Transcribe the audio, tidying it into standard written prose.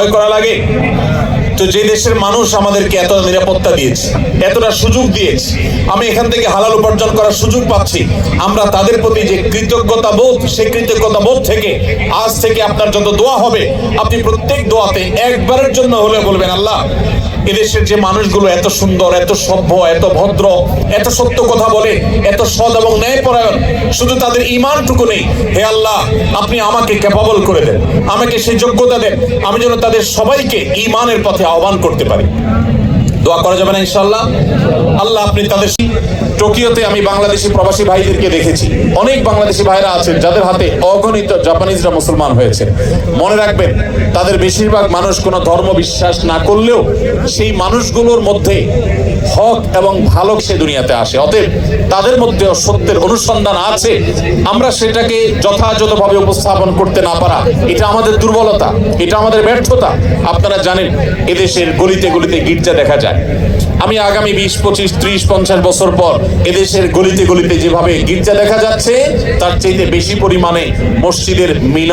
ভয় করা লাগে। তো যে দেশের মানুষ আমাদেরকে এত নিরাপত্তা দিয়েছে, এতটা সুযোগ দিয়েছে, আমি এখান থেকে হালাল উপার্জন করার সুযোগ পাচ্ছি, আমরা তাদের প্রতি যে কৃতজ্ঞতা বোধ, সেই কৃতজ্ঞতা বোধ থেকে আজ থেকে আপনার যত দোয়া হবে, আপনি প্রত্যেক দোয়াতে একবারের জন্য হলে বলবেন, আল্লাহ এদেশের যে মানুষগুলো এত সুন্দর, এত সভ্য, এত ভদ্র, এত সত্য কথা বলে, এত সৎ এবং ন্যায়পরায়ণ, শুধু তাদের ঈমানটুকু নেই, হে আল্লাহ আপনি আমাকে ক্যাপাবল করে দেন, আমাকে সেই যোগ্যতা দেন, আমি যেন তাদের সবাইকে ঈমানের পথে আহ্বান করতে পারি। দোয়া করা যাবে না ইনশাআল্লাহ? আল্লাহ আপনি তাদের। টোকিওতে আমি বাংলাদেশি প্রবাসী ভাইদেরকে দেখেছি, অনেক বাংলাদেশি ভাইরা আছেন যাদের হাতে অগণিত জাপানিজরা মুসলমান হয়েছে। মনে রাখবেন, তাদের বেশিরভাগ মানুষ কোনো ধর্ম বিশ্বাস না করলেও সেই মানুষগুলোর মধ্যে হক এবং ভালো সে দুনিয়াতে আসে। অতএব তাদের মধ্যেও সত্যের অনুসন্ধান আছে। আমরা সেটাকে যথাযথভাবে উপস্থাপন করতে না পারা, এটা আমাদের দুর্বলতা, এটা আমাদের ব্যর্থতা। আপনারা জানেন, এদেশের গলিতে গলিতে গির্জা দেখা যায়। আমি আগামী 20, 25, 30, 50 বছর পর এদেশের গলিতে গলিতে যেভাবে গির্জা দেখা যাচ্ছে, তার চাইতে বেশি পরিমাণে মসজিদের মিনার